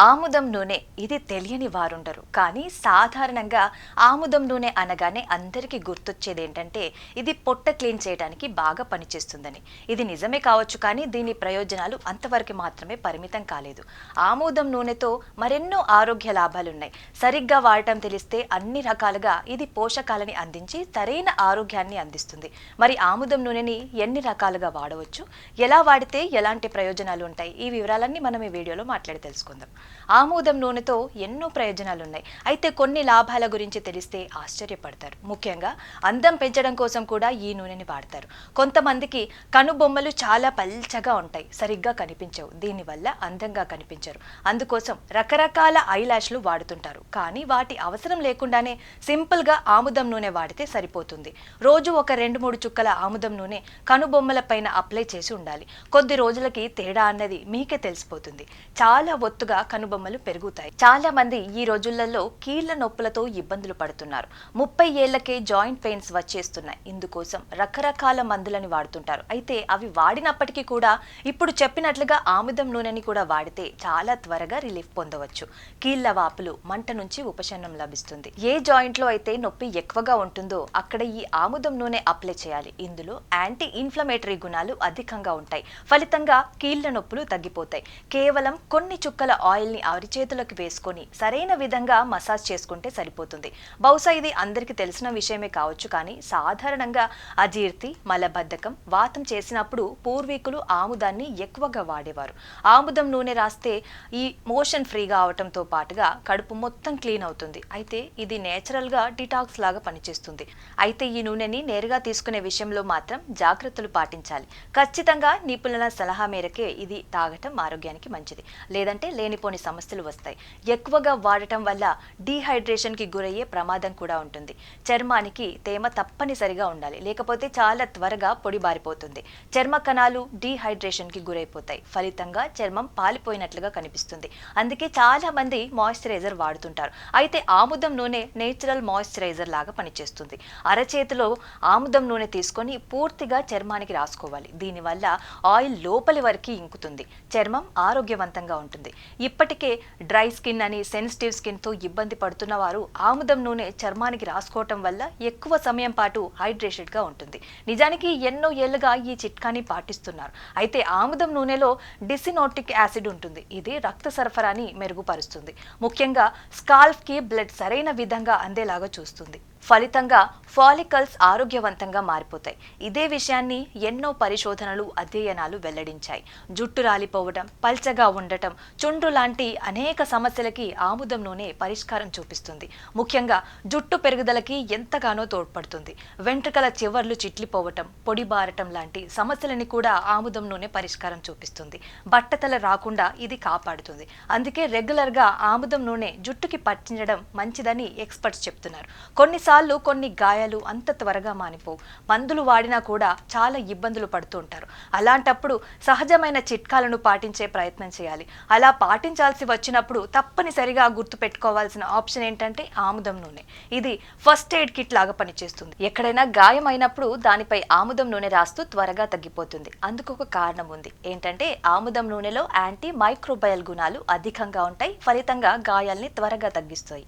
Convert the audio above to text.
ఆముదం నూనె ఇది తెలియని వారుండరు. కానీ సాధారణంగా ఆముదం నూనె అనగానే అందరికీ గుర్తొచ్చేది ఏంటంటే ఇది పొట్ట క్లీన్ చేయడానికి బాగా పనిచేస్తుందని. ఇది నిజమే కావచ్చు, కానీ దీని ప్రయోజనాలు అంతవరకు మాత్రమే పరిమితం కాలేదు. ఆముదం నూనెతో మరెన్నో ఆరోగ్య లాభాలున్నాయి. సరిగ్గా వాడటం తెలిస్తే అన్ని రకాలుగా ఇది పోషకాలని అందించి సరైన ఆరోగ్యాన్ని అందిస్తుంది. మరి ఆముదం నూనెని ఎన్ని రకాలుగా వాడవచ్చు, ఎలా వాడితే ఎలాంటి ప్రయోజనాలు ఉంటాయి, ఈ వివరాలన్నీ మనం ఈ వీడియోలో మాట్లాడి తెలుసుకుందాం. ఆముదం నూనెతో ఎన్నో ప్రయోజనాలున్నాయి. అయితే కొన్ని లాభాల గురించి తెలిస్తే ఆశ్చర్యపడతారు. ముఖ్యంగా అందం పెంచడం కోసం కూడా ఈ నూనెని వాడతారు. కొంతమందికి కనుబొమ్మలు చాలా పల్చగా ఉంటాయి, సరిగ్గా కనిపించవు. దీనివల్ల అందంగా కనిపించరు. అందుకోసం రకరకాల ఐలాష్లు వాడుతుంటారు. కానీ వాటి అవసరం లేకుండానే సింపుల్గా ఆముదం నూనె వాడితే సరిపోతుంది. రోజు ఒక 2-3 చుక్కల ఆముదం నూనె కనుబొమ్మల పైన అప్లై చేసి ఉండాలి. కొద్ది రోజులకి తేడా అన్నది మీకే తెలిసిపోతుంది. చాలా ఒత్తుగా కనుబొమ్మలు పెరుగుతాయి. చాలా మంది ఈ రోజులలో కీళ్ల నొప్పులతో ఇబ్బందులు పడుతున్నారు. 30 ఏళ్లకే జాయింట్ పెయిన్స్ వచ్చేస్తున్నాయి. ఇందుకోసం రకరకాల మందులని వాడుతుంటారు. అయితే అవి వాడినప్పటికీ కూడా ఇప్పుడు చెప్పినట్లుగా ఆముదం నూనెని కూడా వాడితే చాలా త్వరగా రిలీఫ్ పొందవచ్చు. కీళ్ల వాపులు, మంట నుంచి ఉపశమనం లభిస్తుంది. ఏ జాయింట్ లో అయితే నొప్పి ఎక్కువగా ఉంటుందో అక్కడ ఈ ఆముదం నూనె అప్లై చేయాలి. ఇందులో యాంటీ ఇన్ఫ్లమేటరీ గుణాలు అధికంగా ఉంటాయి. ఫలితంగా కీళ్ల నొప్పులు తగ్గిపోతాయి. కేవలం కొన్ని చుక్కల ఆయిల్ ని అరిచేతులకు వేసుకొని సరైన విధంగా మసాజ్ చేసుకుంటే సరిపోతుంది. బహుశా ఇది అందరికీ తెలిసిన విషయమే కావచ్చు, కానీ సాధారణంగా అజీర్తి, మలబద్ధకం, వాతం చేసినప్పుడు పూర్వీకులు ఆముదాన్ని ఎక్కువగా వాడేవారు. ఆముదం నూనె రాస్తే ఈ మోషన్ ఫ్రీగా అవటంతో పాటుగా కడుపు మొత్తం క్లీన్ అవుతుంది. అయితే ఇది నేచురల్ గా డిటాక్స్ లాగా పనిచేస్తుంది. అయితే ఈ నూనెని నేరుగా తీసుకునే విషయంలో మాత్రం జాగ్రత్తలు పాటించాలి. ఖచ్చితంగా నిపుణుల సలహా మేరకే ఇది తాగటం ఆరోగ్యానికి మంచిది. లేదంటే లేనిపోని సమస్యలు వస్తాయి. ఎక్కువగా వాడటం వల్ల డీహైడ్రేషన్ కి గురయ్యే ప్రమాదం కూడా ఉంటుంది. చర్మానికి తేమ తప్పనిసరిగా ఉండాలి, లేకపోతే చాలా త్వరగా పొడి బారిపోతుంది. చర్మ కణాలు డీహైడ్రేషన్ కి గురైపోతాయి. ఫలితంగా చర్మం పాలిపోయినట్లుగా కనిపిస్తుంది. అందుకే చాలా మంది మాయిశ్చరైజర్ వాడుతుంటారు. అయితే ఆముదం నూనె నేచురల్ మాయిశ్చరైజర్ లాగా పనిచేస్తుంది. అరచేతిలో ఆముదం నూనె తీసుకొని పూర్తిగా చర్మానికి రాసుకోవాలి. దీనివల్ల ఆయిల్ లోపలి వరకు ఇంకుతుంది. చర్మం ఆరోగ్యవంతంగా ఉంటుంది. ఇప్పటికే డ్రై స్కిన్ అని, సెన్సిటివ్ స్కిన్ తో ఇబ్బంది పడుతున్న వారు ఆముదం నూనె చర్మానికి రాసుకోవటం వల్ల ఎక్కువ సమయం పాటు హైడ్రేటెడ్ గా ఉంటుంది. నిజానికి ఎన్నో ఏళ్లుగా ఈ చిట్కాని పాటిస్తున్నారు. అయితే ఆముదం నూనెలో డిసినోటిక్ యాసిడ్ ఉంటుంది. ఇది రక్త సరఫరాని మెరుగుపరుస్తుంది. ముఖ్యంగా స్కాల్ప్ కి బ్లడ్ సరైన విధంగా అందేలాగా చూస్తుంది. ఫలితంగా ఫాలికల్స్ ఆరోగ్యవంతంగా మారిపోతాయి. ఇదే విషయాన్ని ఎన్నో పరిశోధనలు, అధ్యయనాలు వెల్లడించాయి. జుట్టు రాలిపోవడం, పల్చగా ఉండటం, చుండ్రు లాంటి అనేక సమస్యలకి ఆముదం నూనె పరిష్కారం చూపిస్తుంది. ముఖ్యంగా జుట్టు పెరుగుదలకి ఎంతగానో తోడ్పడుతుంది. వెంట్రుకల చివర్లు చిట్లిపోవటం, పొడి బారటం లాంటి సమస్యలని కూడా ఆముదం నూనె పరిష్కారం చూపిస్తుంది. బట్టతల రాకుండా ఇది కాపాడుతుంది. అందుకే రెగ్యులర్ గా ఆముదం నూనె జుట్టుకి పట్టించడం మంచిదని ఎక్స్పర్ట్స్ చెప్తున్నారు. కొన్నిసార్లు కొన్ని గాయాలు అంత త్వరగా మానిపోవు. మందులు వాడినా కూడా చాలా ఇబ్బందులు పడుతూ ఉంటారు. అలాంటప్పుడు సహజమైన చిట్కాలను పాటించే ప్రయత్నం చేయాలి. అలా పాటించాల్సి వచ్చినప్పుడు తప్పనిసరిగా గుర్తు పెట్టుకోవాల్సిన ఆప్షన్ ఏంటంటే ఆముదం నూనె. ఇది ఫస్ట్ ఎయిడ్ కిట్ లాగా పనిచేస్తుంది. ఎక్కడైనా గాయం అయినప్పుడు దానిపై ఆముదం నూనె రాస్తూ త్వరగా తగ్గిపోతుంది. అందుకు ఒక కారణం ఉంది. ఏంటంటే ఆముదం నూనెలో యాంటీ మైక్రోబయల్ గుణాలు అధికంగా ఉంటాయి. ఫలితంగా గాయాల్ని త్వరగా తగ్గిస్తాయి.